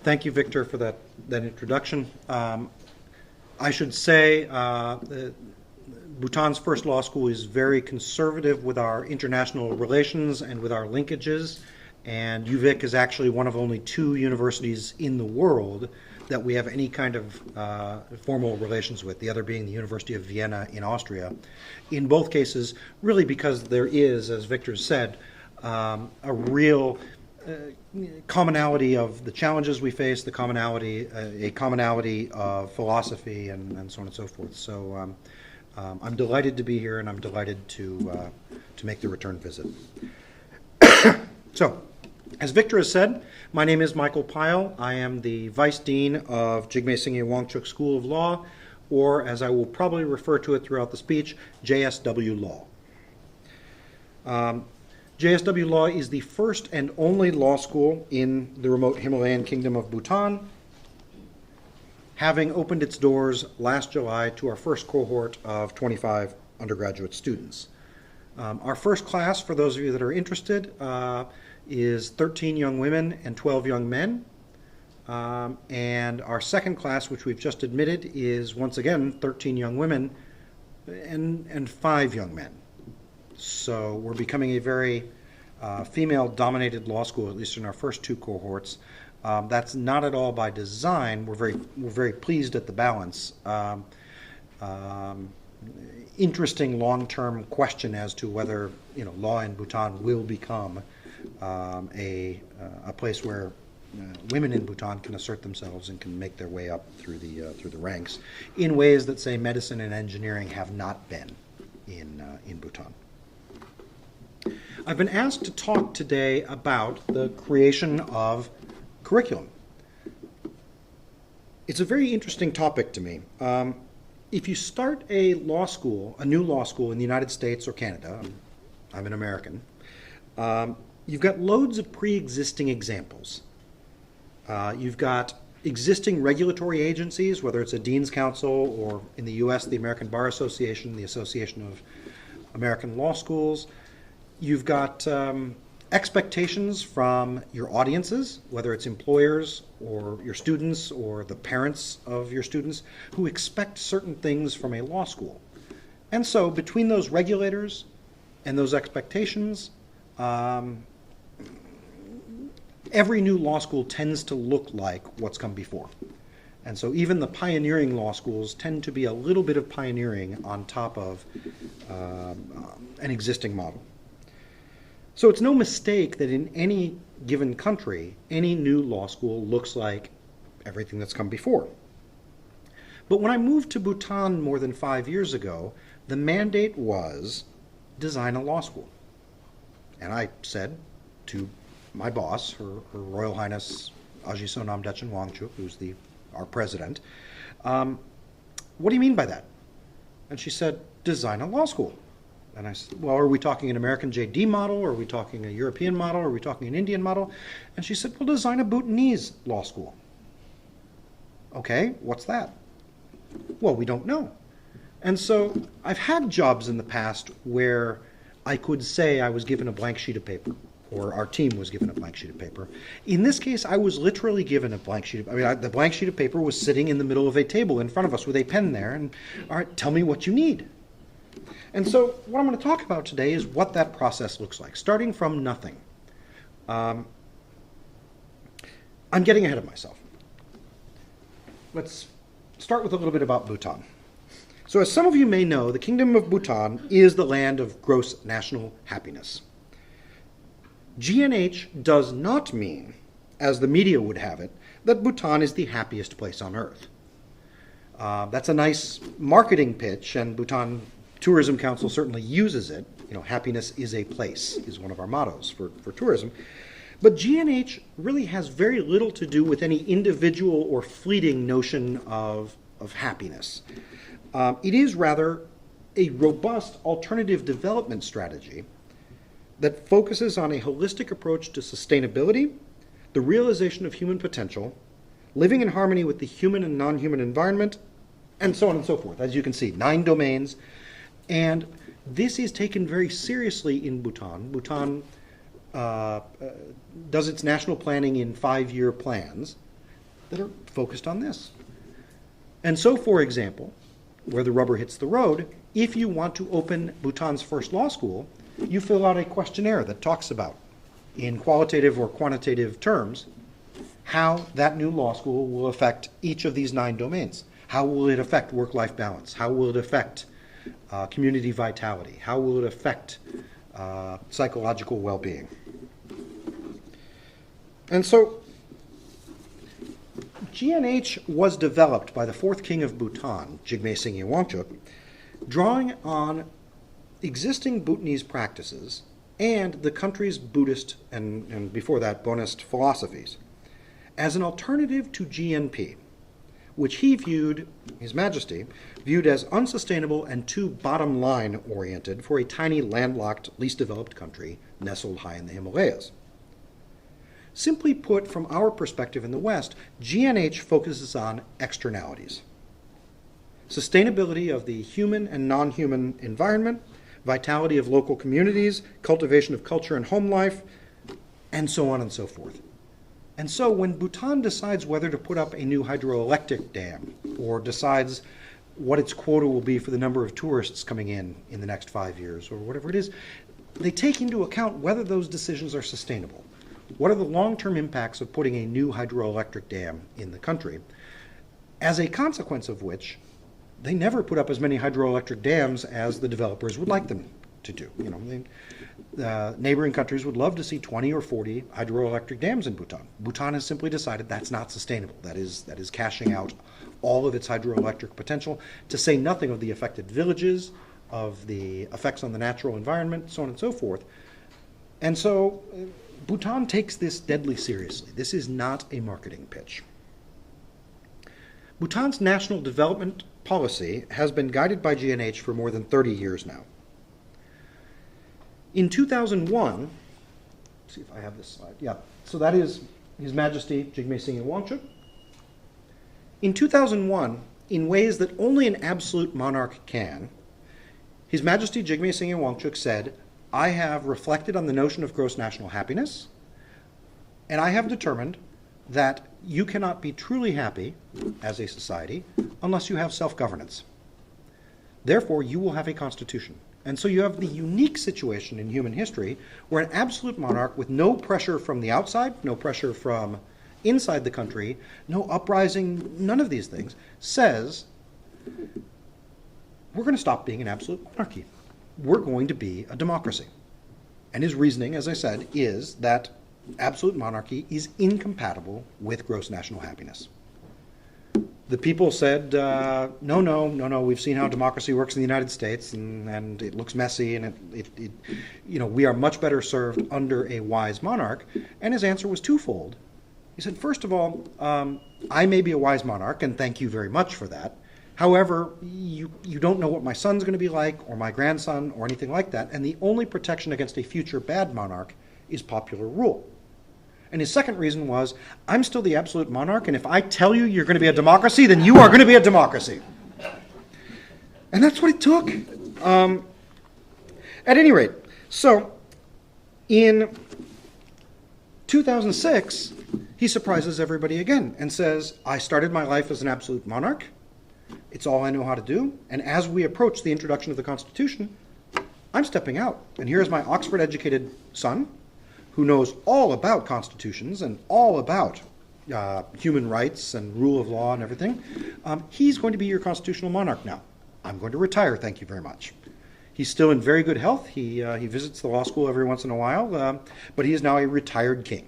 Thank you, Victor, for that introduction. I should say Bhutan's first law school is very conservative with our international relations and with our linkages, and UVic is actually one of only 2 universities in the world that we have any kind of formal relations with, the other being the University of Vienna in Austria. In both cases, really because there is, as Victor said, a real commonality of the challenges we face, a commonality of philosophy, and so on and so forth. So I'm delighted to be here, and I'm delighted to make the return visit. So, as Victor has said, my name is Michael Peil. I am the Vice Dean of Jigme Singye Wangchuck School of Law, or as I will probably refer to it throughout the speech, JSW Law. JSW Law is the first and only law school in the remote Himalayan kingdom of Bhutan, having opened its doors last July to our first cohort of 25 undergraduate students. Our first class, for those of you that are interested, is 13 young women and 12 young men. And our second class, which we've just admitted, is once again 13 young women and 5 young men. So we're becoming a very female-dominated law school, at least in our first 2 cohorts. That's not at all by design. We're very pleased at the balance. Interesting long-term question as to whether law in Bhutan will become a place where women in Bhutan can assert themselves and can make their way up through the ranks in ways that, say, medicine and engineering have not been in Bhutan. I've been asked to talk today about the creation of curriculum. It's a very interesting topic to me. If you start a law school, a new law school in the United States or Canada, I'm an American, you've got loads of pre-existing examples. You've got existing regulatory agencies, whether it's a Dean's Council or in the US, the American Bar Association, the Association of American Law Schools. You've got expectations from your audiences, whether it's employers or your students or the parents of your students, who expect certain things from a law school. And so between those regulators and those expectations, every new law school tends to look like what's come before. And so even the pioneering law schools tend to be a little bit of pioneering on top of an existing model. So it's no mistake that in any given country, any new law school looks like everything that's come before. But when I moved to Bhutan more than 5 years ago, the mandate was design a law school. And I said to my boss, Her Royal Highness Aji Sonam Dechen Wangchuck, who's our president, what do you mean by that? And she said, design a law school. And I said, well, are we talking an American JD model? Or are we talking a European model? Or are we talking an Indian model? And she said, well, design a Bhutanese law school. Okay, what's that? Well, we don't know. And so I've had jobs in the past where I could say I was given a blank sheet of paper, or our team was given a blank sheet of paper. In this case, I was literally given a blank sheet of, the blank sheet of paper was sitting in the middle of a table in front of us with a pen there, and all right, tell me what you need. And so what I'm going to talk about today is what that process looks like, starting from nothing. I'm getting ahead of myself. Let's start with a little bit about Bhutan. So as some of you may know, the Kingdom of Bhutan is the land of gross national happiness. GNH does not mean, as the media would have it, that Bhutan is the happiest place on earth. That's a nice marketing pitch, and Bhutan Tourism Council certainly uses it. Happiness is a place is one of our mottos for tourism. But GNH really has very little to do with any individual or fleeting notion of happiness. It is rather a robust alternative development strategy that focuses on a holistic approach to sustainability, the realization of human potential, living in harmony with the human and non-human environment, and so on and so forth. As you can see, 9 domains. And this is taken very seriously in Bhutan. Bhutan does its national planning in 5-year plans. that are focused on this. And so, for example, where the rubber hits the road, if you want to open Bhutan's first law school, you fill out a questionnaire that talks about, in qualitative or quantitative terms, how that new law school will affect each of these 9 domains. How will it affect work-life balance? How will it affect community vitality? How will it affect psychological well-being? And so, GNH was developed by the 4th king of Bhutan, Jigme Singye Wangchuck, drawing on existing Bhutanese practices and the country's Buddhist and before that Buddhist philosophies as an alternative to GNP, which he viewed, His Majesty, viewed as unsustainable and too bottom-line oriented for a tiny landlocked, least developed country nestled high in the Himalayas. Simply put, from our perspective in the West, GNH focuses on externalities. Sustainability of the human and non-human environment, vitality of local communities, cultivation of culture and home life, and so on and so forth. And so when Bhutan decides whether to put up a new hydroelectric dam or decides what its quota will be for the number of tourists coming in the next 5 years or whatever it is, they take into account whether those decisions are sustainable. What are the long-term impacts of putting a new hydroelectric dam in the country? As a consequence of which, they never put up as many hydroelectric dams as the developers would like them to do. Neighboring countries would love to see 20 or 40 hydroelectric dams in Bhutan. Bhutan has simply decided that's not sustainable. That is cashing out all of its hydroelectric potential, to say nothing of the affected villages, of the effects on the natural environment, so on and so forth. And so Bhutan takes this deadly seriously. This is not a marketing pitch. Bhutan's national development policy has been guided by GNH for more than 30 years now. In 2001, let's see if I have this slide. Yeah, so that is His Majesty Jigme Singye Wangchuck. In 2001, in ways that only an absolute monarch can, His Majesty Jigme Singye Wangchuck said, I have reflected on the notion of gross national happiness, and I have determined that you cannot be truly happy as a society unless you have self-governance. Therefore, you will have a constitution. And so you have the unique situation in human history where an absolute monarch with no pressure from the outside, no pressure from inside the country, no uprising, none of these things, says, we're going to stop being an absolute monarchy. We're going to be a democracy. And his reasoning, as I said, is that absolute monarchy is incompatible with gross national happiness. The people said, no, we've seen how democracy works in the United States, and it looks messy, and we are much better served under a wise monarch. And his answer was twofold. He said, first of all, I may be a wise monarch, and thank you very much for that. However, you don't know what my son's going to be like, or my grandson, or anything like that, and the only protection against a future bad monarch is popular rule. And his second reason was, I'm still the absolute monarch, and if I tell you you're going to be a democracy, then you are going to be a democracy. And that's what it took. At any rate, so in 2006, he surprises everybody again and says, I started my life as an absolute monarch. It's all I know how to do. And as we approach the introduction of the Constitution, I'm stepping out. And here's my Oxford-educated son, who knows all about constitutions and all about human rights and rule of law and everything. He's going to be your constitutional monarch now. I'm going to retire, thank you very much. He's still in very good health. He visits the law school every once in a while, but he is now a retired king.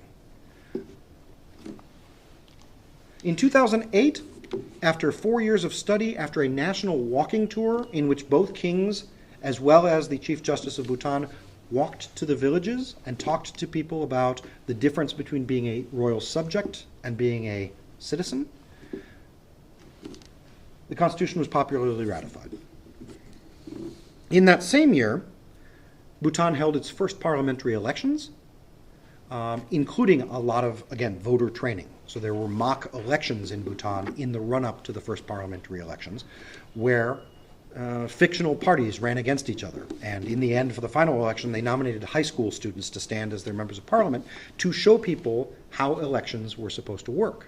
In 2008, after 4 years of study, after a national walking tour in which both kings, as well as the Chief Justice of Bhutan, walked to the villages and talked to people about the difference between being a royal subject and being a citizen, the Constitution was popularly ratified. In that same year, Bhutan held its first parliamentary elections, including a lot of, again, voter training. So there were mock elections in Bhutan in the run-up to the first parliamentary elections, where fictional parties ran against each other. And in the end, for the final election, they nominated high school students to stand as their members of parliament to show people how elections were supposed to work.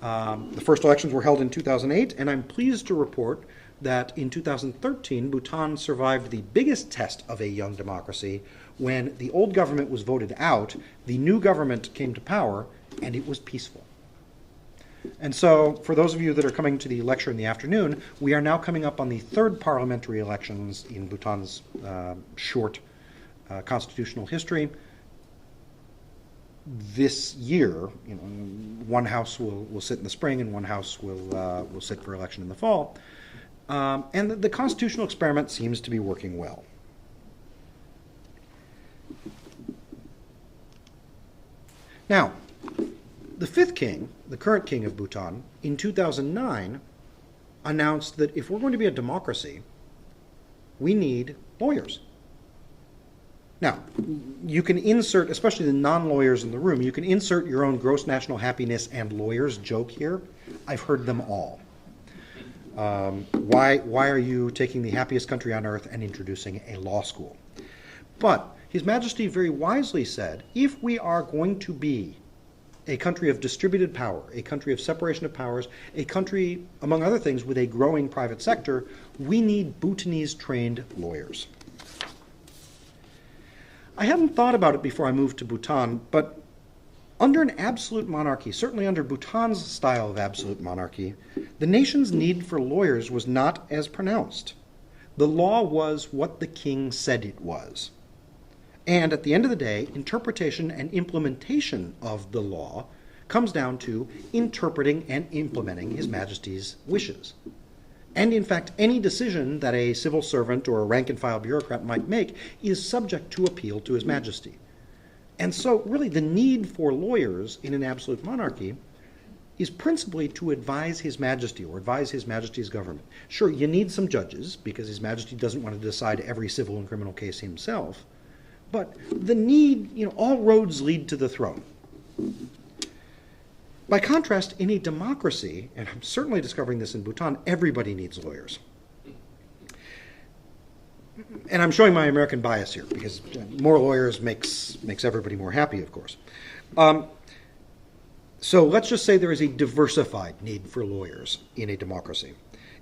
The first elections were held in 2008, and I'm pleased to report that in 2013, Bhutan survived the biggest test of a young democracy when the old government was voted out, the new government came to power, and it was peaceful. And so, for those of you that are coming to the lecture in the afternoon, we are now coming up on the third parliamentary elections in Bhutan's short constitutional history. This year, one house will sit in the spring and one house will sit for election in the fall. And the constitutional experiment seems to be working well. Now, the fifth king, the current king of Bhutan, in 2009 announced that if we're going to be a democracy, we need lawyers. Now, you can insert, especially the non-lawyers in the room, you can insert your own gross national happiness and lawyers joke here. I've heard them all. Why are you taking the happiest country on earth and introducing a law school? But His Majesty very wisely said, if we are going to be a country of distributed power, a country of separation of powers, a country, among other things, with a growing private sector, we need Bhutanese-trained lawyers. I hadn't thought about it before I moved to Bhutan, but under an absolute monarchy, certainly under Bhutan's style of absolute monarchy, the nation's need for lawyers was not as pronounced. The law was what the king said it was. And at the end of the day, interpretation and implementation of the law comes down to interpreting and implementing His Majesty's wishes. And in fact, any decision that a civil servant or a rank-and-file bureaucrat might make is subject to appeal to His Majesty. And so really the need for lawyers in an absolute monarchy is principally to advise His Majesty or advise His Majesty's government. Sure, you need some judges because His Majesty doesn't want to decide every civil and criminal case himself. But the need, all roads lead to the throne. By contrast, in a democracy, and I'm certainly discovering this in Bhutan, everybody needs lawyers. And I'm showing my American bias here because more lawyers makes everybody more happy, of course. So let's just say there is a diversified need for lawyers in a democracy.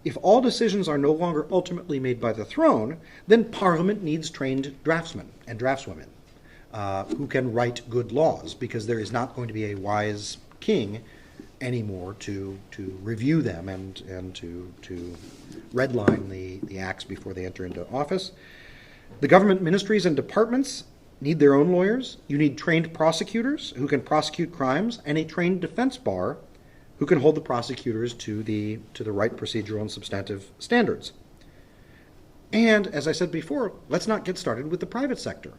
If all decisions are no longer ultimately made by the throne, then Parliament needs trained draftsmen and draftswomen who can write good laws, because there is not going to be a wise king anymore to review them and to redline the acts before they enter into office. The government ministries and departments need their own lawyers. You need trained prosecutors who can prosecute crimes, and a trained defense bar who can hold the prosecutors to the right procedural and substantive standards. And as I said before, let's not get started with the private sector.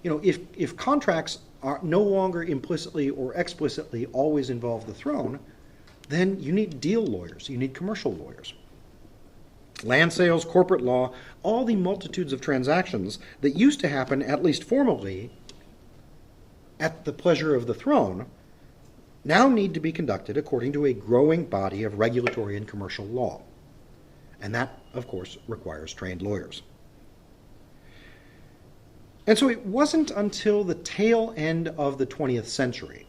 If contracts are no longer implicitly or explicitly always involve the throne, then you need deal lawyers, you need commercial lawyers. Land sales, corporate law, all the multitudes of transactions that used to happen, at least formally, at the pleasure of the throne, now need to be conducted according to a growing body of regulatory and commercial law. And that, of course, requires trained lawyers. And so it wasn't until the tail end of the 20th century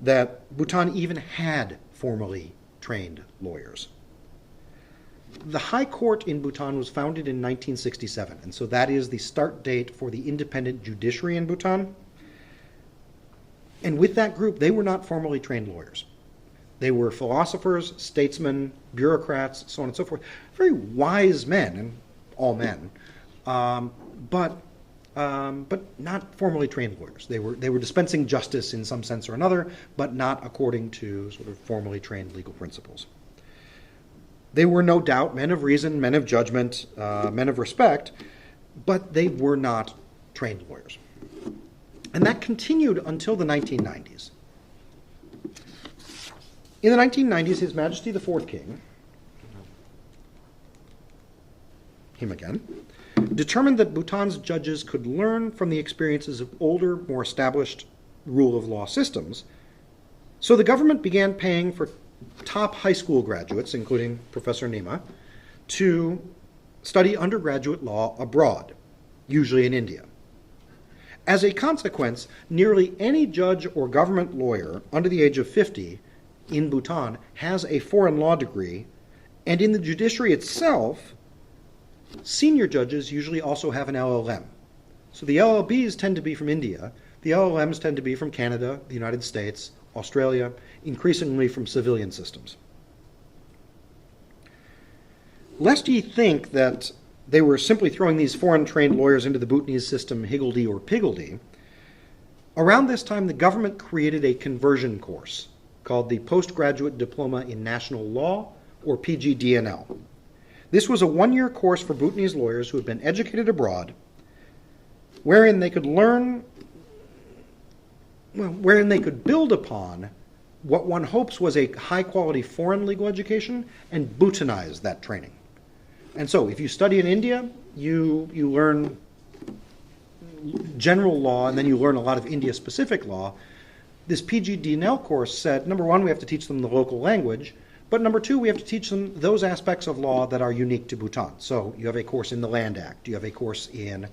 that Bhutan even had formally trained lawyers. The High Court in Bhutan was founded in 1967, and so that is the start date for the independent judiciary in Bhutan. And with that group, they were not formally trained lawyers. They were philosophers, statesmen, bureaucrats, so on and so forth. Very wise men, and all men, but not formally trained lawyers. They were dispensing justice in some sense or another, but not according to sort of formally trained legal principles. They were no doubt men of reason, men of judgment, men of respect, but they were not trained lawyers. And that continued until the 1990s. In the 1990s, His Majesty the Fourth King, him again, determined that Bhutan's judges could learn from the experiences of older, more established rule of law systems. So the government began paying for top high school graduates, including Professor Nima, to study undergraduate law abroad, usually in India. As a consequence, nearly any judge or government lawyer under the age of 50 in Bhutan has a foreign law degree, and in the judiciary itself, senior judges usually also have an LLM. So the LLBs tend to be from India, the LLMs tend to be from Canada, the United States, Australia, increasingly from civilian systems. Lest ye think that they were simply throwing these foreign-trained lawyers into the Bhutanese system higgledy or piggledy, around this time the government created a conversion course called the Postgraduate Diploma in National Law, or PGDNL. This was a one-year course for Bhutanese lawyers who had been educated abroad, wherein they could build upon what one hopes was a high-quality foreign legal education and Bhutanize that training. And so if you study in India, you learn general law, and then you learn a lot of India-specific law. This PGDNL course said, number one, we have to teach them the local language, but number two, we have to teach them those aspects of law that are unique to Bhutan. So you have a course in the Land Act, you have a course in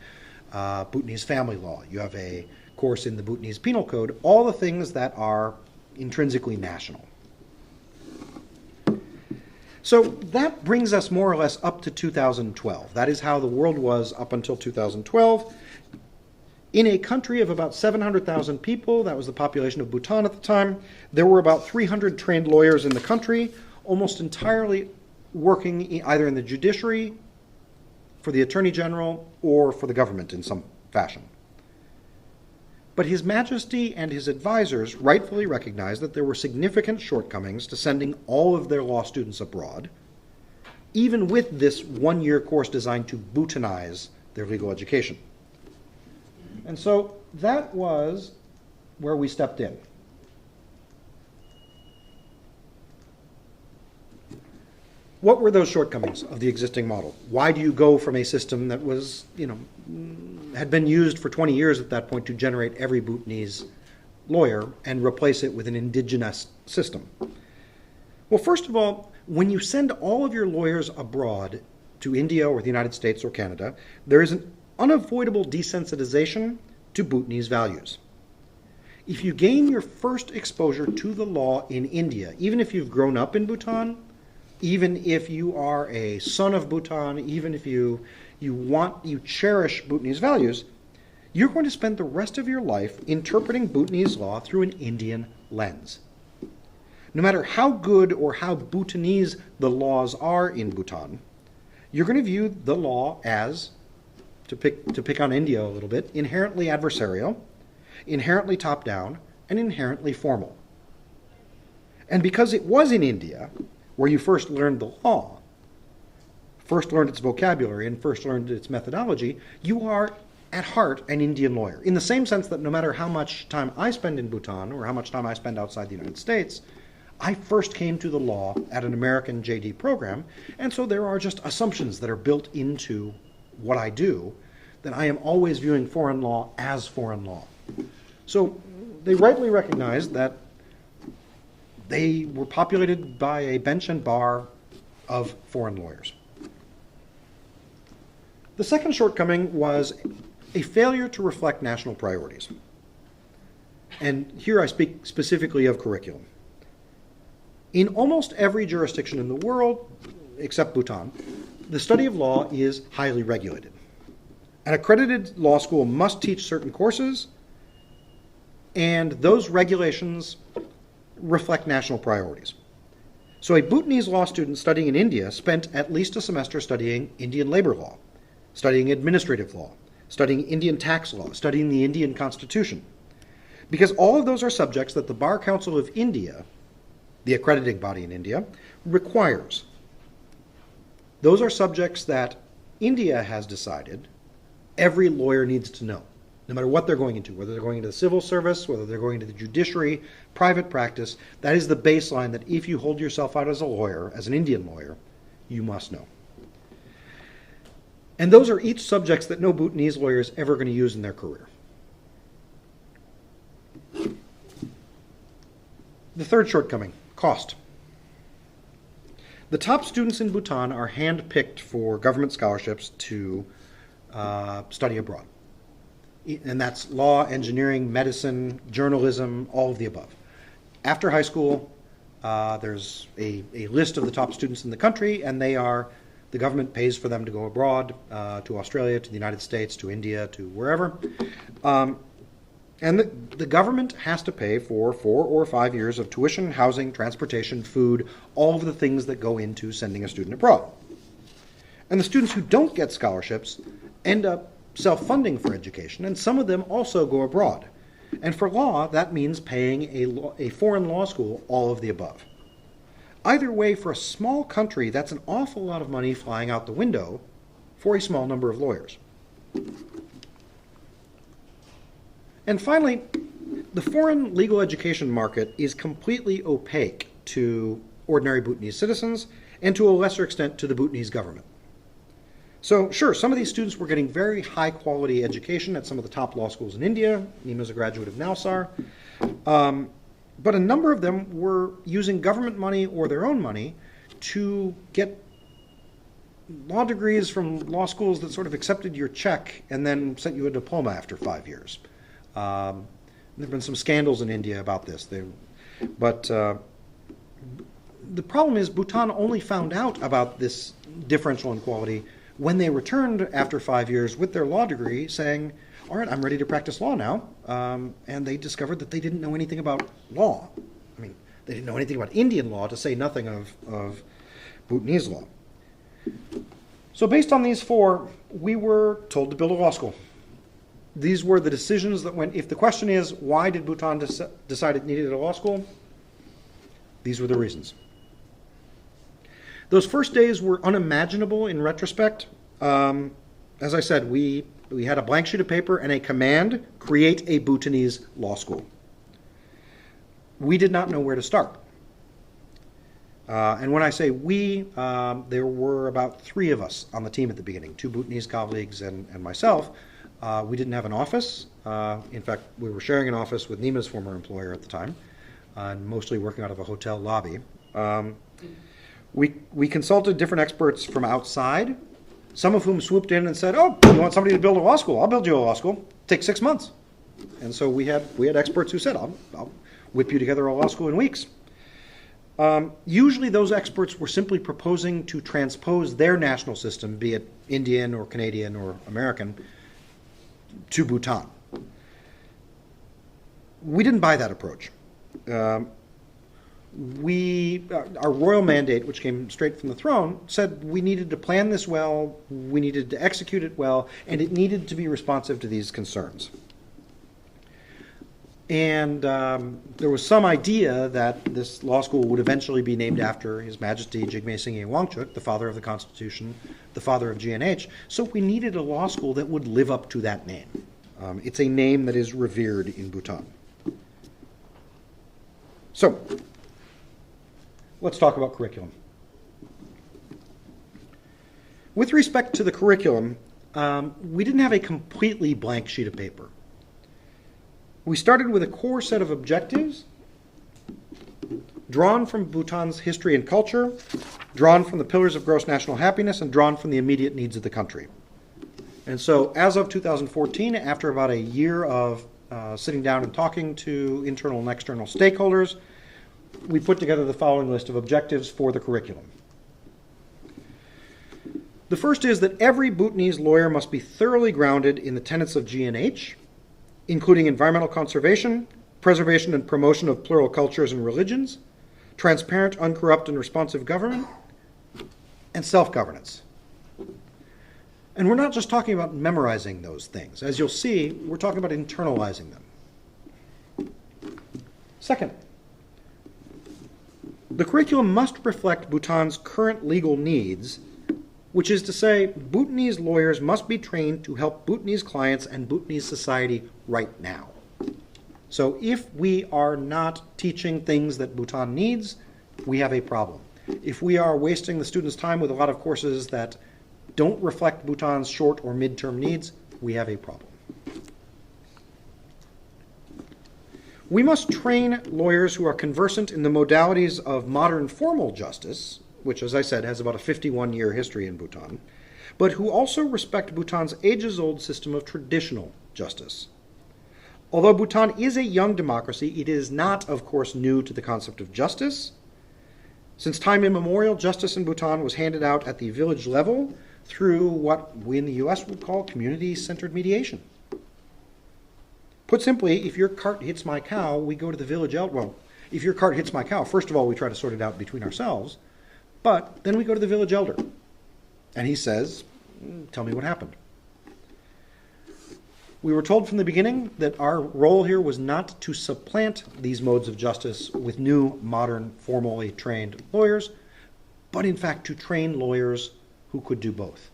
Bhutanese family law, you have a course in the Bhutanese Penal Code, all the things that are intrinsically national. So that brings us more or less up to 2012. That is how the world was up until 2012. In a country of about 700,000 people, that was the population of Bhutan at the time, there were about 300 trained lawyers in the country, almost entirely working either in the judiciary, for the Attorney General, or for the government in some fashion. But His Majesty and his advisors rightfully recognized that there were significant shortcomings to sending all of their law students abroad, even with this one-year course designed to Bhutanize their legal education. And so that was where we stepped in. What were those shortcomings of the existing model? Why do you go from a system that was, had been used for 20 years at that point to generate every Bhutanese lawyer and replace it with an indigenous system? Well, first of all, when you send all of your lawyers abroad to India or the United States or Canada, there is an unavoidable desensitization to Bhutanese values. If you gain your first exposure to the law in India, even if you've grown up in Bhutan, even if you are a son of Bhutan, even if you cherish Bhutanese values, you're going to spend the rest of your life interpreting Bhutanese law through an Indian lens. No matter how good or how Bhutanese the laws are in Bhutan, you're going to view the law as, to pick on India a little bit, inherently adversarial, inherently top-down, and inherently formal. And because it was in India where you first learned the law, first learned its vocabulary, and first learned its methodology, you are at heart an Indian lawyer, in the same sense that no matter how much time I spend in Bhutan or how much time I spend outside the United States, I first came to the law at an American JD program, and so there are just assumptions that are built into what I do, that I am always viewing foreign law as foreign law. So they rightly recognized that they were populated by a bench and bar of foreign lawyers. The second shortcoming was a failure to reflect national priorities. And here I speak specifically of curriculum. In almost every jurisdiction in the world, except Bhutan, the study of law is highly regulated. An accredited law school must teach certain courses, and those regulations reflect national priorities. So a Bhutanese law student studying in India spent at least a semester studying Indian labor law, studying administrative law, studying Indian tax law, studying the Indian Constitution. Because all of those are subjects that the Bar Council of India, the accrediting body in India, requires. Those are subjects that India has decided every lawyer needs to know, no matter what they're going into, whether they're going into the civil service, whether they're going into the judiciary, private practice. That is the baseline that if you hold yourself out as a lawyer, as an Indian lawyer, you must know. And those are each subjects that no Bhutanese lawyer is ever going to use in their career. The third shortcoming, cost. The top students in Bhutan are hand-picked for government scholarships to study abroad. And that's law, engineering, medicine, journalism, all of the above. After high school, There's a list of the top students in the country, and the government pays for them to go abroad, to Australia, to the United States, to India, to wherever. And the government has to pay for 4 or 5 years of tuition, housing, transportation, food, all of the things that go into sending a student abroad. And the students who don't get scholarships end up self-funding for education, and some of them also go abroad. And for law, that means paying a foreign law school all of the above. Either way, for a small country, that's an awful lot of money flying out the window for a small number of lawyers. And finally, the foreign legal education market is completely opaque to ordinary Bhutanese citizens and to a lesser extent to the Bhutanese government. So sure, some of these students were getting very high quality education at some of the top law schools in India. Nima's a graduate of Nalsar. But a number of them were using government money or their own money to get law degrees from law schools that sort of accepted your check and then sent you a diploma after 5 years. There have been some scandals in India about this. But the problem is Bhutan only found out about this differential in quality when they returned after 5 years with their law degree saying, all right, I'm ready to practice law now. And they discovered that they didn't know anything about law. I mean, they didn't know anything about Indian law, to say nothing of Bhutanese law. So based on these 4, we were told to build a law school. These were the decisions that went, if the question is, why did Bhutan decide it needed a law school? These were the reasons. Those first days were unimaginable in retrospect. As I said, we had a blank sheet of paper and a command, create a Bhutanese law school. We did not know where to start. And when I say we, there were about 3 of us on the team at the beginning, 2 Bhutanese colleagues and myself. We didn't have an office. In fact, we were sharing an office with Nima's former employer at the time, and mostly working out of a hotel lobby. We consulted different experts from outside, some of whom swooped in and said, oh, you want somebody to build a law school? I'll build you a law school. Take 6 months. And so we had experts who said, I'll whip you together a law school in weeks. Usually those experts were simply proposing to transpose their national system, be it Indian or Canadian or American, to Bhutan. We didn't buy that approach. Our royal mandate, which came straight from the throne, said we needed to plan this well, we needed to execute it well, and it needed to be responsive to these concerns. And there was some idea that this law school would eventually be named after His Majesty Jigme Singye Wangchuck, the father of the Constitution, the father of GNH. So we needed a law school that would live up to that name. It's a name that is revered in Bhutan. So let's talk about curriculum. With respect to the curriculum, we didn't have a completely blank sheet of paper. We started with a core set of objectives drawn from Bhutan's history and culture, drawn from the pillars of gross national happiness, and drawn from the immediate needs of the country. And so as of 2014, after about a year of sitting down and talking to internal and external stakeholders, we put together the following list of objectives for the curriculum. The first is that every Bhutanese lawyer must be thoroughly grounded in the tenets of GNH, including environmental conservation, preservation and promotion of plural cultures and religions, transparent, uncorrupt, and responsive government, and self-governance. And we're not just talking about memorizing those things. As you'll see, we're talking about internalizing them. Second, the curriculum must reflect Bhutan's current legal needs, which is to say, Bhutanese lawyers must be trained to help Bhutanese clients and Bhutanese society right now. So if we are not teaching things that Bhutan needs, we have a problem. If we are wasting the students' time with a lot of courses that don't reflect Bhutan's short or mid-term needs, we have a problem. We must train lawyers who are conversant in the modalities of modern formal justice, which, as I said, has about a 51-year history in Bhutan, but who also respect Bhutan's ages-old system of traditional justice. Although Bhutan is a young democracy, it is not, of course, new to the concept of justice, Since time immemorial, justice in Bhutan was handed out at the village level through what we in the US would call community-centered mediation. Put simply, if your cart hits my cow, we go to the village elder. Well, if your cart hits my cow, first of all, we try to sort it out between ourselves, but then we go to the village elder. And he says, tell me what happened. We were told from the beginning that our role here was not to supplant these modes of justice with new, modern, formally trained lawyers, but in fact to train lawyers who could do both,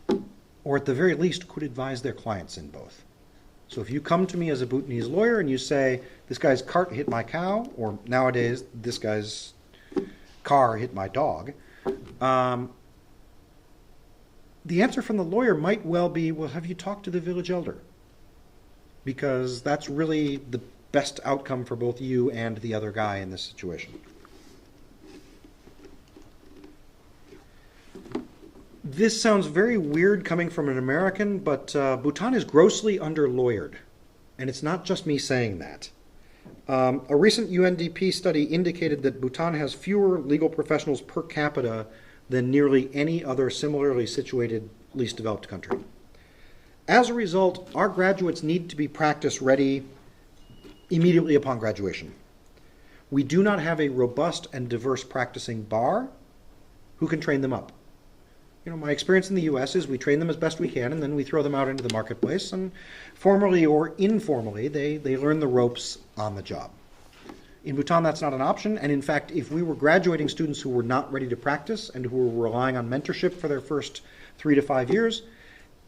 or at the very least could advise their clients in both. So if you come to me as a Bhutanese lawyer and you say, this guy's cart hit my cow, or nowadays, this guy's car hit my dog, the answer from the lawyer might well be, well, have you talked to the village elder? Because that's really the best outcome for both you and the other guy in this situation. This sounds very weird coming from an American, but Bhutan is grossly underlawyered. And it's not just me saying that. A recent UNDP study indicated that Bhutan has fewer legal professionals per capita than nearly any other similarly situated, least developed country. As a result, our graduates need to be practice ready immediately upon graduation. We do not have a robust and diverse practicing bar who can train them up. You know, my experience in the US is we train them as best we can and then we throw them out into the marketplace, and formally or informally, they learn the ropes on the job. In Bhutan, that's not an option, and in fact, if we were graduating students who were not ready to practice and who were relying on mentorship for their first 3 to 5 years,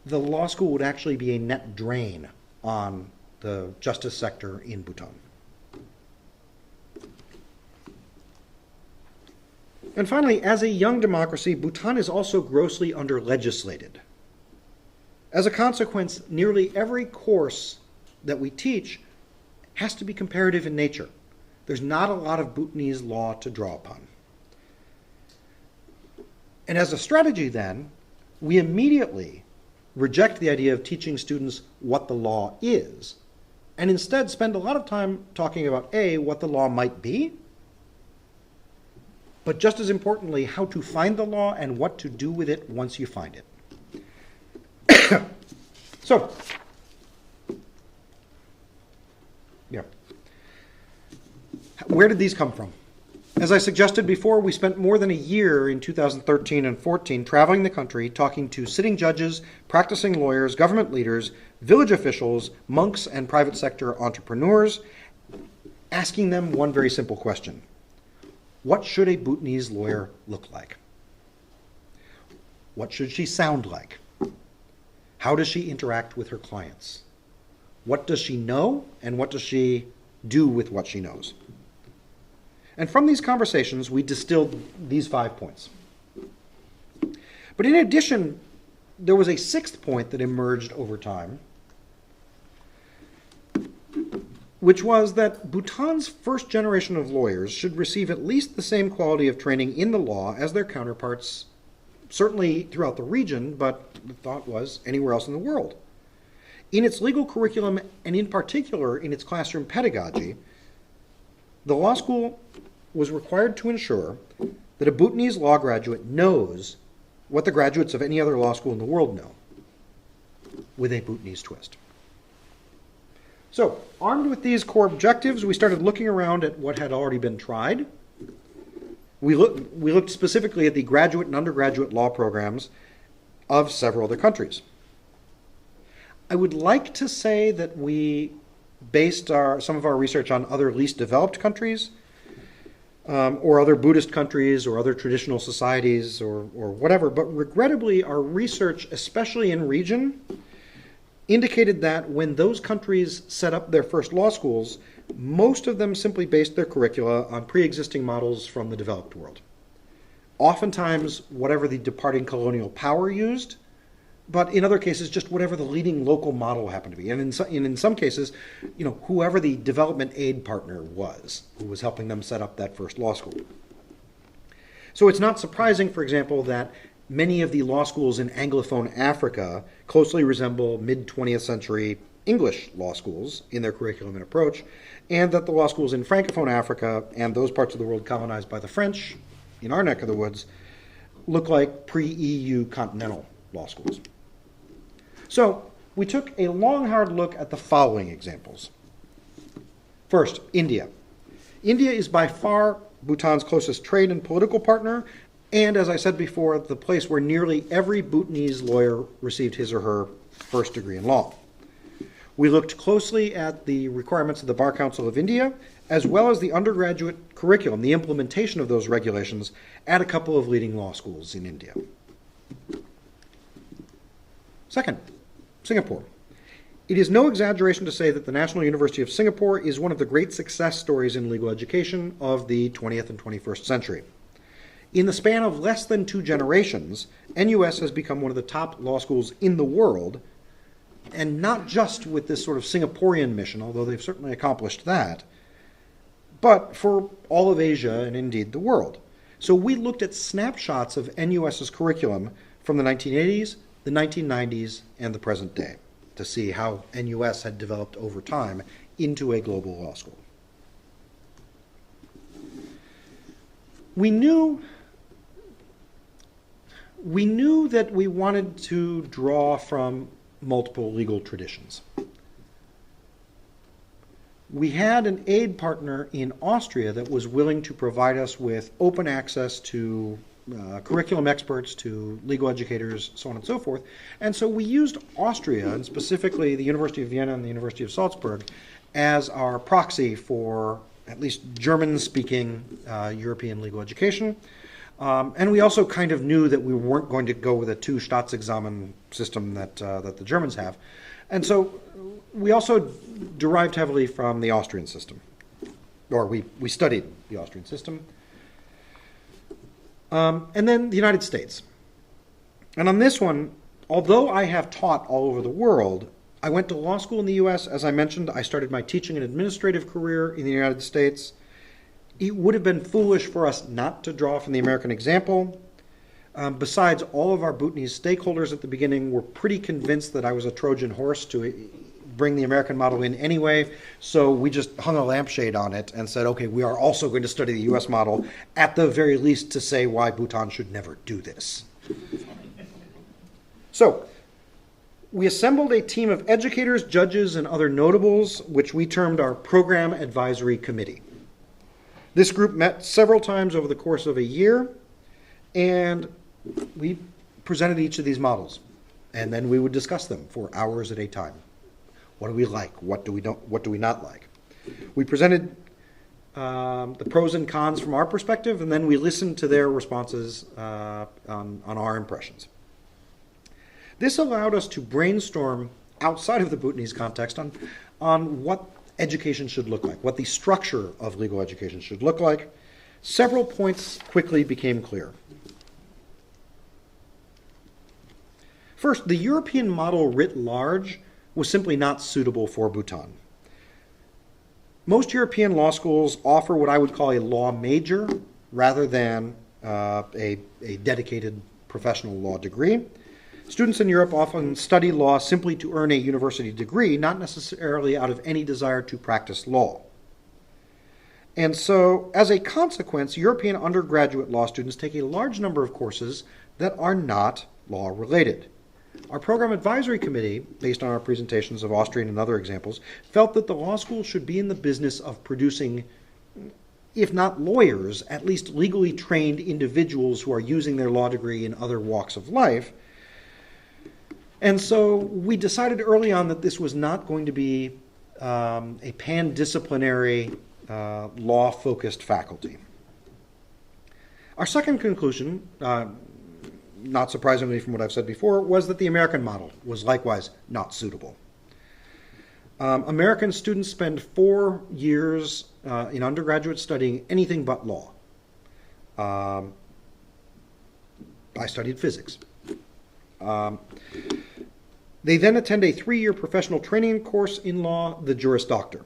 the law school would actually be a net drain on the justice sector in Bhutan. And finally, as a young democracy, Bhutan is also grossly under-legislated. As a consequence, nearly every course that we teach has to be comparative in nature. There's not a lot of Bhutanese law to draw upon. And as a strategy then, we immediately reject the idea of teaching students what the law is, and instead spend a lot of time talking about A, what the law might be, but just as importantly, how to find the law and what to do with it once you find it. So, yeah. Where did these come from? As I suggested before, we spent more than a year in 2013 and 14 traveling the country, talking to sitting judges, practicing lawyers, government leaders, village officials, monks, and private sector entrepreneurs, asking them one very simple question. What should a Bhutanese lawyer look like? What should she sound like? How does she interact with her clients? What does she know, and what does she do with what she knows? And from these conversations, we distilled these 5 points. But in addition, there was a 6th point that emerged over time, which was that Bhutan's first generation of lawyers should receive at least the same quality of training in the law as their counterparts, certainly throughout the region, but the thought was anywhere else in the world. In its legal curriculum, and in particular in its classroom pedagogy, the law school was required to ensure that a Bhutanese law graduate knows what the graduates of any other law school in the world know, with a Bhutanese twist. So, armed with these core objectives, we started looking around at what had already been tried. We looked specifically at the graduate and undergraduate law programs of several other countries. I would like to say that we based some of our research on other least developed countries, or other Buddhist countries, or other traditional societies, or whatever, but regrettably our research, especially in region, indicated that when those countries set up their first law schools, most of them simply based their curricula on pre-existing models from the developed world. Oftentimes, whatever the departing colonial power used, but in other cases, just whatever the leading local model happened to be. And in some cases, whoever the development aid partner was, who was helping them set up that first law school. So it's not surprising, for example, that many of the law schools in Anglophone Africa closely resemble mid-20th century English law schools in their curriculum and approach, and that the law schools in Francophone Africa and those parts of the world colonized by the French in our neck of the woods, look like pre-EU continental law schools. So we took a long, hard look at the following examples. First, India. India is by far Bhutan's closest trade and political partner, and as I said before, the place where nearly every Bhutanese lawyer received his or her first degree in law. We looked closely at the requirements of the Bar Council of India, as well as the undergraduate curriculum, the implementation of those regulations at a couple of leading law schools in India. Second, Singapore. It is no exaggeration to say that the National University of Singapore is one of the great success stories in legal education of the 20th and 21st century. In the span of less than 2 generations, NUS has become one of the top law schools in the world, and not just with this sort of Singaporean mission, although they've certainly accomplished that, but for all of Asia and indeed the world. So we looked at snapshots of NUS's curriculum from the 1980s, the 1990s, and the present day to see how NUS had developed over time into a global law school. We knew that we wanted to draw from multiple legal traditions. We had an aid partner in Austria that was willing to provide us with open access to curriculum experts, to legal educators, so on and so forth. And so we used Austria, and specifically the University of Vienna and the University of Salzburg, as our proxy for at least German-speaking European legal education. And we also kind of knew that we weren't going to go with a 2 Staatsexamen system that the Germans have. And so we also derived heavily from the Austrian system, or we studied the Austrian system. And then the United States. And on this one, although I have taught all over the world, I went to law school in the US. As I mentioned, I started my teaching and administrative career in the United States. It would have been foolish for us not to draw from the American example. Besides, all of our Bhutanese stakeholders at the beginning were pretty convinced that I was a Trojan horse to bring the American model in anyway, so we just hung a lampshade on it and said, okay, we are also going to study the US model, at the very least to say why Bhutan should never do this. So, we assembled a team of educators, judges, and other notables, which we termed our Program Advisory Committee. This group met several times over the course of a year, and we presented each of these models, and then we would discuss them for hours at a time. What do we like? What do we not like? We presented the pros and cons from our perspective, and then we listened to their responses on our impressions. This allowed us to brainstorm outside of the Bhutanese context on what education should look like, what the structure of legal education should look like. Several points quickly became clear. First, the European model writ large was simply not suitable for Bhutan. Most European law schools offer what I would call a law major rather than a dedicated professional law degree. Students in Europe often study law simply to earn a university degree, not necessarily out of any desire to practice law. And so, as a consequence, European undergraduate law students take a large number of courses that are not law-related. Our Program Advisory Committee, based on our presentations of Austrian and other examples, felt that the law school should be in the business of producing, if not lawyers, at least legally trained individuals who are using their law degree in other walks of life. And so we decided early on that this was not going to be a pan-disciplinary, law-focused faculty. Our second conclusion, not surprisingly from what I've said before, was that the American model was likewise not suitable. American students spend 4 years in undergraduate studying anything but law. I studied physics. They then attend a 3-year professional training course in law, the Juris Doctor.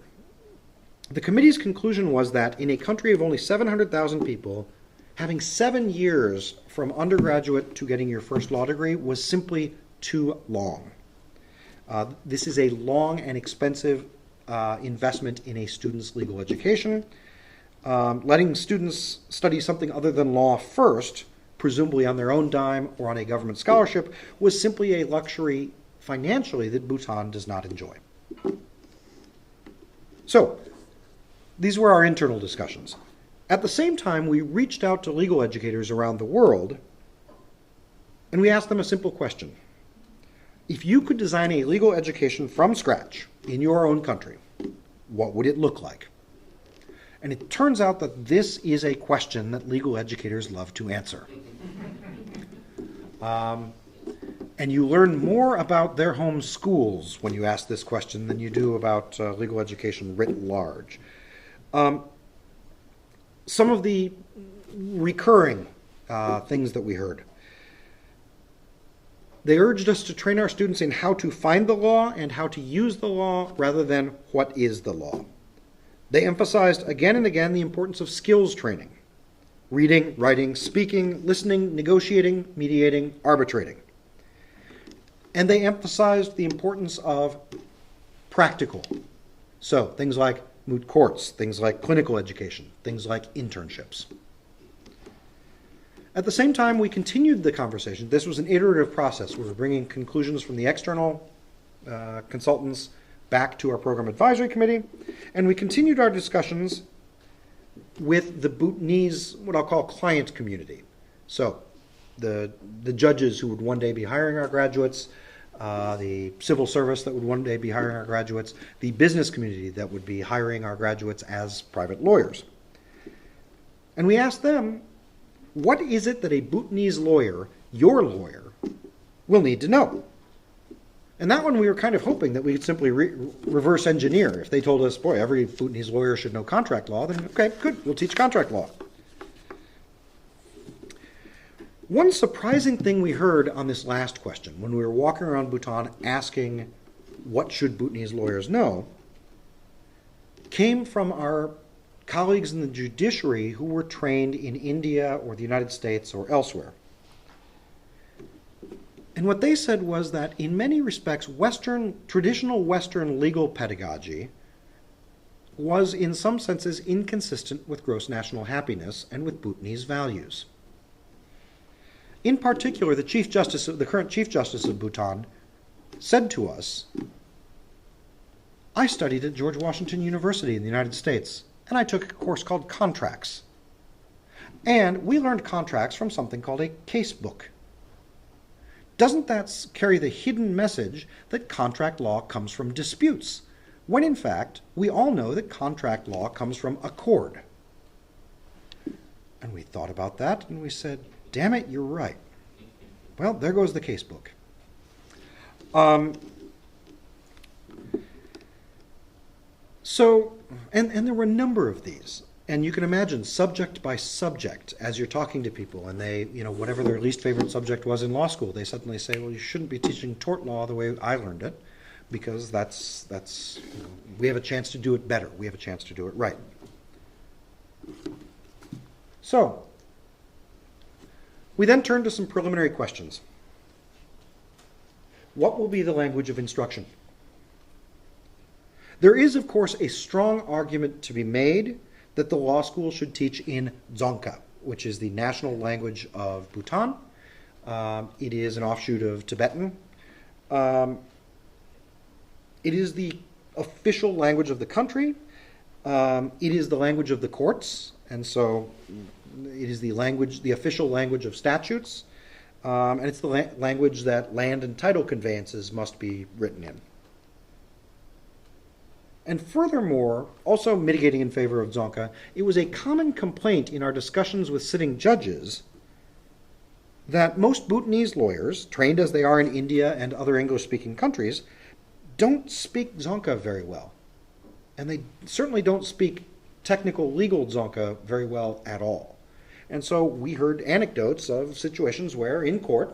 The committee's conclusion was that in a country of only 700,000 people, having 7 years from undergraduate to getting your first law degree was simply too long. This is a long and expensive investment in a student's legal education. letting students study something other than law first, presumably on their own dime or on a government scholarship, was simply a luxury financially that Bhutan does not enjoy. So, these were our internal discussions. At the same time, we reached out to legal educators around the world, and we asked them a simple question. If you could design a legal education from scratch in your own country, what would it look like? And it turns out that this is a question that legal educators love to answer. And you learn more about their home schools when you ask this question than you do about legal education writ large. Some of the recurring things that we heard. They urged us to train our students in how to find the law and how to use the law rather than what is the law. They emphasized again and again the importance of skills training. Reading, writing, speaking, listening, negotiating, mediating, arbitrating. And they emphasized the importance of practical. So things like moot courts, things like clinical education, things like internships. At the same time, we continued the conversation. This was an iterative process. We were bringing conclusions from the external consultants back to our program advisory committee, and we continued our discussions with the Bhutanese, what I'll call client community. So the judges who would one day be hiring our graduates, the civil service that would one day be hiring our graduates, the business community that would be hiring our graduates as private lawyers. And we asked them, what is it that a Bhutanese lawyer, your lawyer, will need to know? And that one we were kind of hoping that we could simply reverse engineer. If they told us, boy, every Bhutanese lawyer should know contract law, then okay, good, we'll teach contract law. One surprising thing we heard on this last question, when we were walking around Bhutan asking what should Bhutanese lawyers know, came from our colleagues in the judiciary who were trained in India or the United States or elsewhere. And what they said was that in many respects, traditional Western legal pedagogy was in some senses inconsistent with gross national happiness and with Bhutanese values. In particular, the current Chief Justice of Bhutan said to us, I studied at George Washington University in the United States, and I took a course called Contracts. And we learned contracts from something called a case book. Doesn't that carry the hidden message that contract law comes from disputes, when in fact we all know that contract law comes from accord? And we thought about that and we said, damn it, you're right. Well, there goes the case book. And there were a number of these. And you can imagine subject by subject as you're talking to people and they, whatever their least favorite subject was in law school, they suddenly say, well, you shouldn't be teaching tort law the way I learned it because that's we have a chance to do it better. We have a chance to do it right. So, we then turn to some preliminary questions. What will be the language of instruction? There is, of course, a strong argument to be made that the law school should teach in Dzongkha, which is the national language of Bhutan. It is an offshoot of Tibetan. It is the official language of the country. It is the language of the courts, and so it is the official language of statutes, and it's the language that land and title conveyances must be written in. And furthermore, also mitigating in favor of Dzongkha, it was a common complaint in our discussions with sitting judges that most Bhutanese lawyers, trained as they are in India and other English-speaking countries, don't speak Dzongkha very well. And they certainly don't speak technical legal Dzongkha very well at all. And so we heard anecdotes of situations where, in court,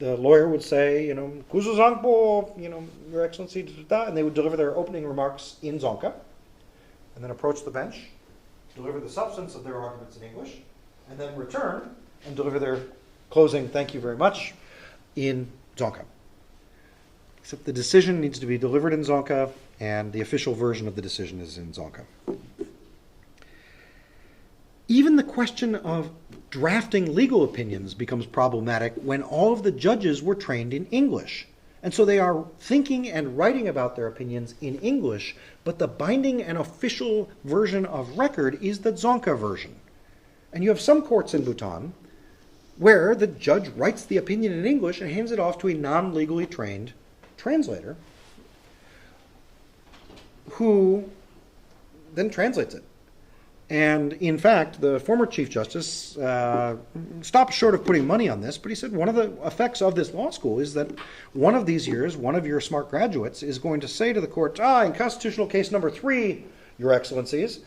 the lawyer would say, Kuzu Zangpo, Your Excellency, and they would deliver their opening remarks in Dzongkha, and then approach the bench, deliver the substance of their arguments in English, and then return and deliver their closing thank you very much in Dzongkha. Except the decision needs to be delivered in Dzongkha, and the official version of the decision is in Dzongkha. Even the question of drafting legal opinions becomes problematic when all of the judges were trained in English. And so they are thinking and writing about their opinions in English, but the binding and official version of record is the Dzongkha version. And you have some courts in Bhutan where the judge writes the opinion in English and hands it off to a non-legally trained translator who then translates it. And in fact, the former Chief Justice stopped short of putting money on this, but he said one of the effects of this law school is that one of these years, one of your smart graduates is going to say to the court, in constitutional case number 3, Your Excellencies,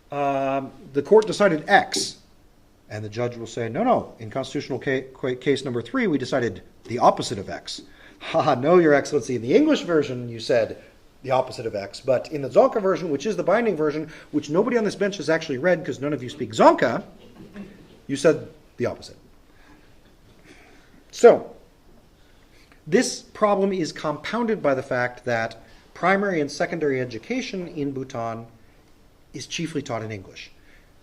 the court decided X. And the judge will say, no, in constitutional case number 3, we decided the opposite of X. No, Your Excellency, in the English version, you said the opposite of X. But in the Dzongkha version, which is the binding version, which nobody on this bench has actually read because none of you speak Dzongkha, you said the opposite. So, this problem is compounded by the fact that primary and secondary education in Bhutan is chiefly taught in English.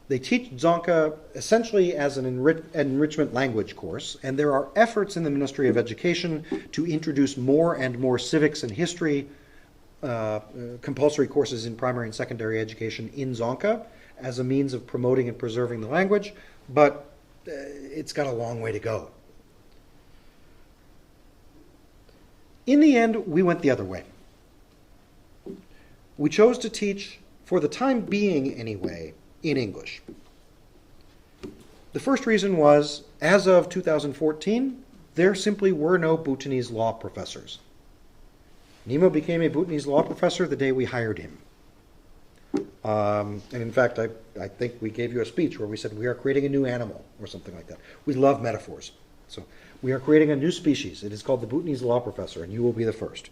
They teach Dzongkha essentially as an enrichment language course, and there are efforts in the Ministry of Education to introduce more and more civics and history compulsory courses in primary and secondary education in Dzongkha as a means of promoting and preserving the language, but it's got a long way to go. In the end, we went the other way. We chose to teach, for the time being anyway, in English. The first reason was, as of 2014, there simply were no Bhutanese law professors. Nemo became a Bhutanese law professor the day we hired him. And in fact, I think we gave you a speech where we said we are creating a new animal or something like that. We love metaphors. So we are creating a new species. It is called the Bhutanese law professor, and you will be the first.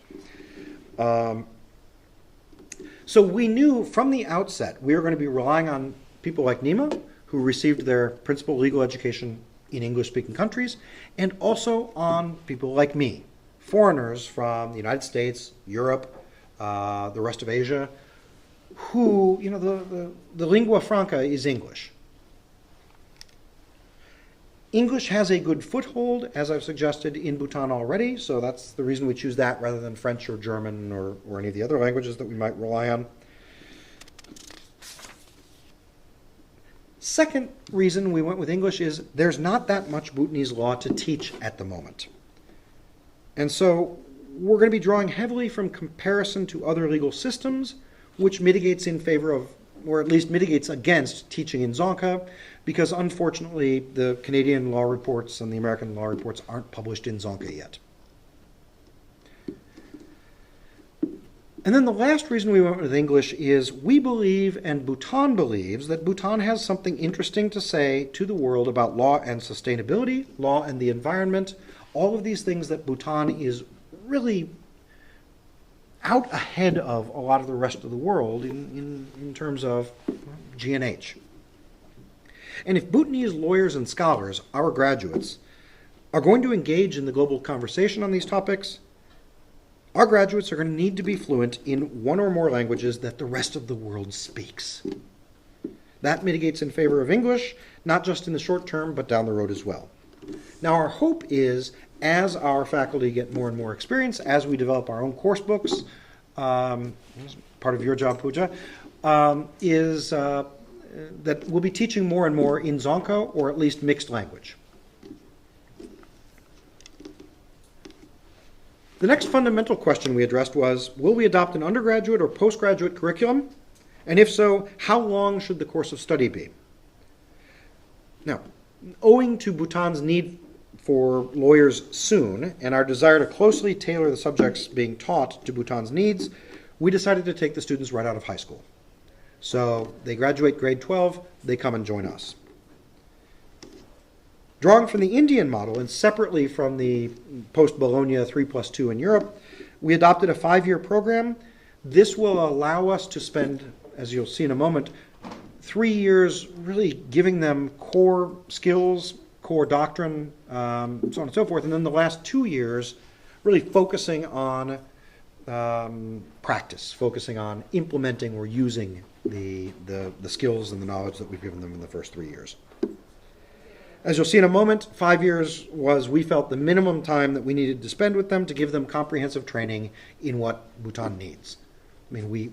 So we knew from the outset we were going to be relying on people like Nemo, who received their principal legal education in English-speaking countries, and also on people like me, foreigners from the United States, Europe, the rest of Asia, who, the lingua franca is English. English has a good foothold, as I've suggested, in Bhutan already, so that's the reason we choose that rather than French or German or any of the other languages that we might rely on. Second reason we went with English is there's not that much Bhutanese law to teach at the moment. And so we're going to be drawing heavily from comparison to other legal systems, which mitigates in favor of, or at least mitigates against, teaching in Dzongkha, because unfortunately the Canadian law reports and the American law reports aren't published in Dzongkha yet. And then the last reason we went with English is we believe, and Bhutan believes, that Bhutan has something interesting to say to the world about law and sustainability, law and the environment, all of these things that Bhutan is really out ahead of a lot of the rest of the world in terms of G&H. And if Bhutanese lawyers and scholars, our graduates, are going to engage in the global conversation on these topics, our graduates are going to need to be fluent in one or more languages that the rest of the world speaks. That mitigates in favor of English, not just in the short term, but down the road as well. Now, our hope is, as our faculty get more and more experience, as we develop our own course books, part of your job, Pooja, is that we'll be teaching more and more in Dzongkha, or at least mixed language. The next fundamental question we addressed was, will we adopt an undergraduate or postgraduate curriculum? And if so, how long should the course of study be? Now, owing to Bhutan's need for lawyers soon, and our desire to closely tailor the subjects being taught to Bhutan's needs, we decided to take the students right out of high school. So they graduate grade 12, they come and join us. Drawing from the Indian model and separately from the post-Bologna 3+2 in Europe, we adopted a 5-year program. This will allow us to spend, as you'll see in a moment, 3 years really giving them core skills, core doctrine, so on and so forth, and then the last 2 years really focusing on practice, focusing on implementing or using the skills and the knowledge that we've given them in the first 3 years. As you'll see in a moment, 5 years was, we felt, the minimum time that we needed to spend with them to give them comprehensive training in what Bhutan needs. I mean, we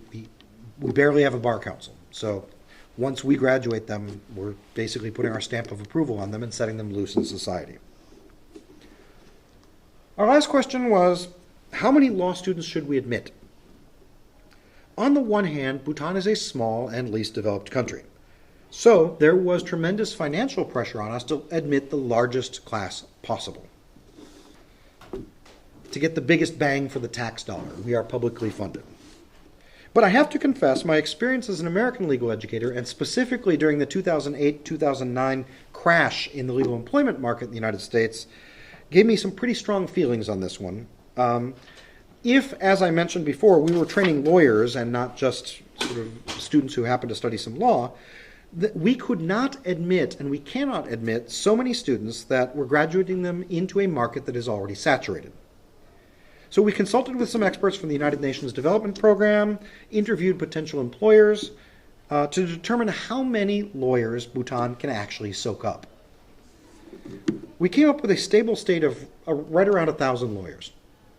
barely have a bar council, so once we graduate them, we're basically putting our stamp of approval on them and setting them loose in society. Our last question was, how many law students should we admit? On the one hand, Bhutan is a small and least developed country. So there was tremendous financial pressure on us to admit the largest class possible, to get the biggest bang for the tax dollar. We are publicly funded. But I have to confess, my experience as an American legal educator, and specifically during the 2008-2009 crash in the legal employment market in the United States, gave me some pretty strong feelings on this one. If, as I mentioned before, we were training lawyers and not just sort of students who happen to study some law, we could not admit, and we cannot admit, so many students that we're graduating them into a market that is already saturated. So we consulted with some experts from the United Nations Development Program, interviewed potential employers to determine how many lawyers Bhutan can actually soak up. We came up with a stable state of right around 1,000 lawyers.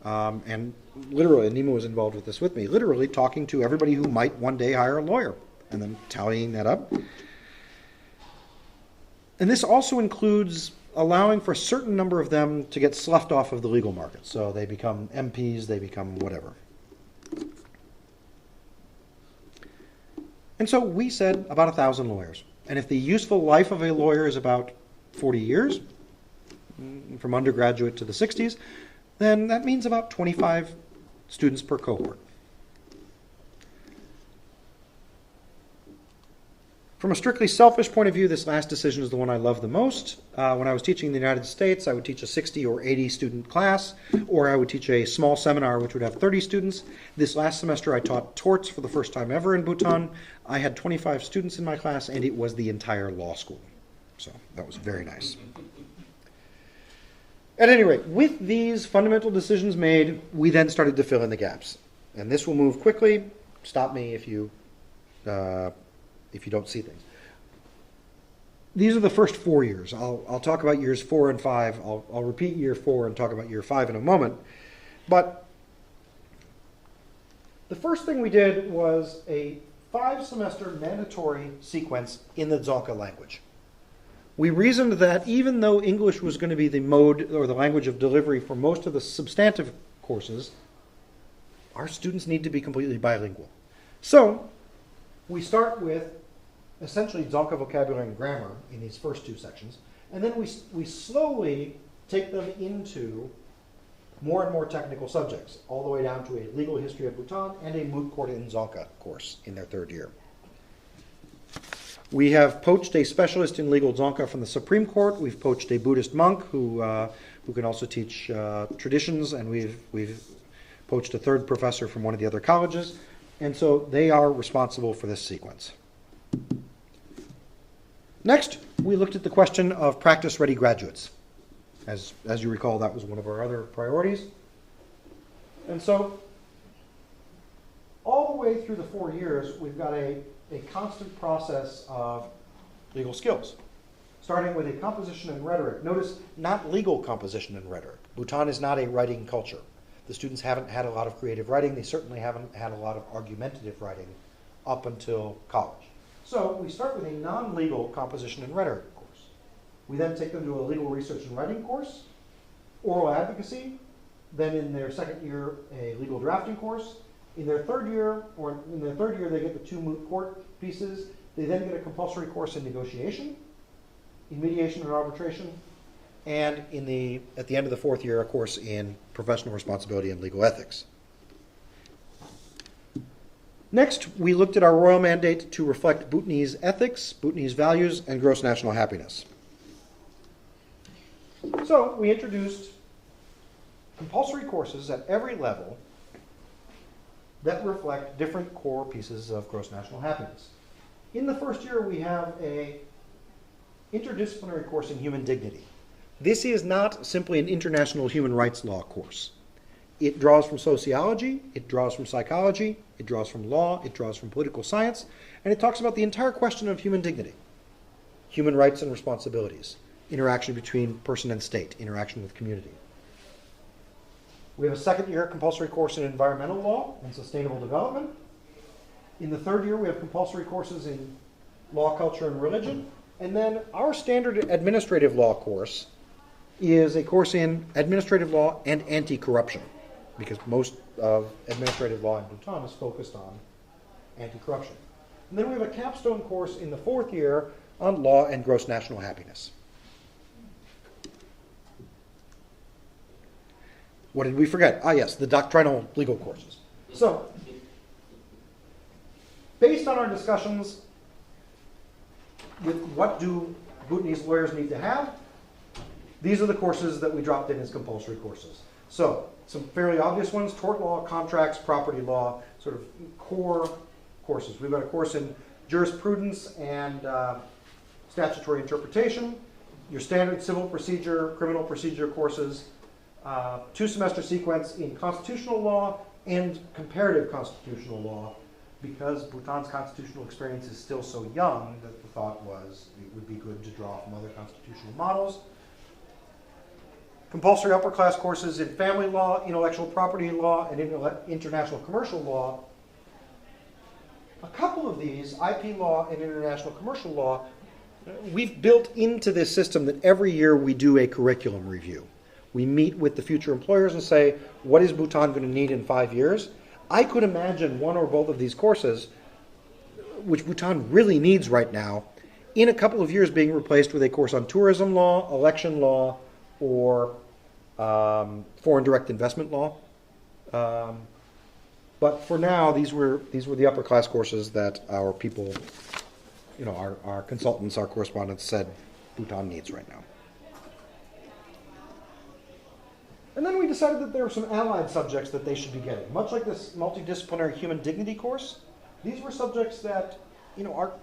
And literally, Nima was involved with this with me, literally talking to everybody who might one day hire a lawyer and then tallying that up. And this also includes allowing for a certain number of them to get sloughed off of the legal market. So they become MPs, they become whatever. And so we said about 1,000 lawyers. And if the useful life of a lawyer is about 40 years, from undergraduate to the 60s, then that means about 25 students per cohort. From a strictly selfish point of view, this last decision is the one I love the most. When I was teaching in the United States, I would teach a 60 or 80 student class, or I would teach a small seminar which would have 30 students. This last semester I taught torts for the first time ever in Bhutan. I had 25 students in my class, and it was the entire law school. So that was very nice. At any rate, with these fundamental decisions made, we then started to fill in the gaps. And this will move quickly. Stop me if you don't see things. These are the first 4 years. I'll talk about years 4 and 5. I'll repeat year 4 and talk about year 5 in a moment. But the first thing we did was a 5-semester mandatory sequence in the Dzongkha language. We reasoned that even though English was going to be the mode or the language of delivery for most of the substantive courses, our students need to be completely bilingual. So we start with essentially Dzongkha vocabulary and grammar in these first 2 sections, and then we slowly take them into more and more technical subjects, all the way down to a legal history of Bhutan and a moot court in Dzongkha course in their 3rd year. We have poached a specialist in legal Dzongkha from the Supreme Court. We've poached a Buddhist monk who can also teach traditions, and we've poached a 3rd professor from one of the other colleges. And so they are responsible for this sequence. Next, we looked at the question of practice-ready graduates. As you recall, that was one of our other priorities. And so all the way through the 4 years, we've got a constant process of legal skills, starting with a composition and rhetoric. Notice, not legal composition and rhetoric. Bhutan is not a writing culture. The students haven't had a lot of creative writing. They certainly haven't had a lot of argumentative writing up until college. So we start with a non-legal composition and rhetoric course. We then take them to a legal research and writing course, oral advocacy, then in their 2nd year, a legal drafting course. In their 3rd year, they get the 2 moot court pieces. They then get a compulsory course in negotiation, in mediation and arbitration, and at the end of the 4th year, a course in professional responsibility and legal ethics. Next, we looked at our royal mandate to reflect Bhutanese ethics, Bhutanese values, and gross national happiness. So we introduced compulsory courses at every level that reflect different core pieces of gross national happiness. In the 1st year, we have a interdisciplinary course in human dignity. This is not simply an international human rights law course. It draws from sociology, it draws from psychology, it draws from law, it draws from political science, and it talks about the entire question of human dignity, human rights and responsibilities, interaction between person and state, interaction with community. We have a second-year compulsory course in environmental law and sustainable development. In the third year, we have compulsory courses in law, culture, and religion. And then our standard administrative law course is a course in administrative law and anti-corruption, because most of administrative law in Bhutan is focused on anti-corruption. And then we have a capstone course in the fourth year on law and gross national happiness. What did we forget? Ah, yes, the doctrinal legal courses. So, based on our discussions with what do Bhutanese lawyers need to have, these are the courses that we dropped in as compulsory courses. So, some fairly obvious ones: tort law, contracts, property law, sort of core courses. We've got a course in jurisprudence and statutory interpretation, your standard civil procedure, criminal procedure courses, 2-semester sequence in constitutional law and comparative constitutional law, because Bhutan's constitutional experience is still so young that the thought was it would be good to draw from other constitutional models. Compulsory upper class courses in family law, intellectual property law, and international commercial law. A couple of these, IP law and international commercial law, we've built into this system that every year we do a curriculum review. We meet with the future employers and say, what is Bhutan going to need in 5 years? I could imagine one or both of these courses, which Bhutan really needs right now, in a couple of years being replaced with a course on tourism law, election law, or foreign direct investment law. But for now, these were the upper class courses that our people, our consultants, our correspondents said Bhutan needs right now. And then we decided that there were some allied subjects that they should be getting. Much like this multidisciplinary human dignity course, these were subjects that,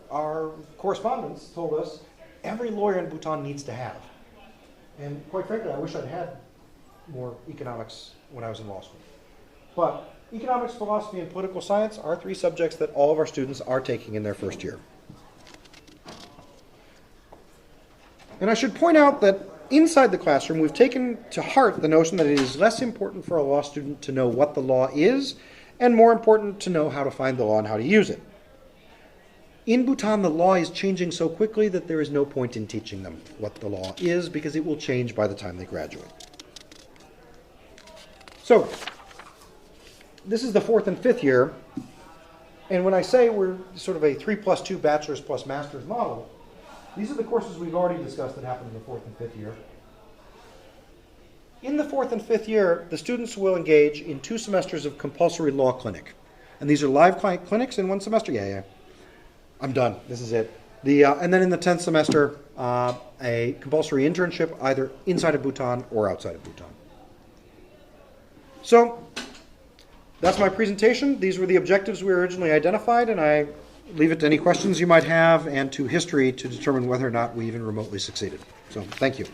our correspondents told us every lawyer in Bhutan needs to have. And quite frankly, I wish I'd had more economics when I was in law school. But economics, philosophy, and political science are 3 subjects that all of our students are taking in their first year. And I should point out that inside the classroom, we've taken to heart the notion that it is less important for a law student to know what the law is, and more important to know how to find the law and how to use it. In Bhutan, the law is changing so quickly that there is no point in teaching them what the law is, because it will change by the time they graduate. So, this is the 4th and 5th year, and when I say we're sort of a 3+2 bachelor's plus master's model, these are the courses we've already discussed that happen in the 4th and 5th year. In the 4th and 5th year, the students will engage in 2 semesters of compulsory law clinic. And these are live clinics in 1 semester. Yeah. I'm done. This is it. And then in the 10th semester, a compulsory internship either inside of Bhutan or outside of Bhutan. So, that's my presentation. These were the objectives we originally identified, and I leave it to any questions you might have and to history to determine whether or not we even remotely succeeded. So, thank you.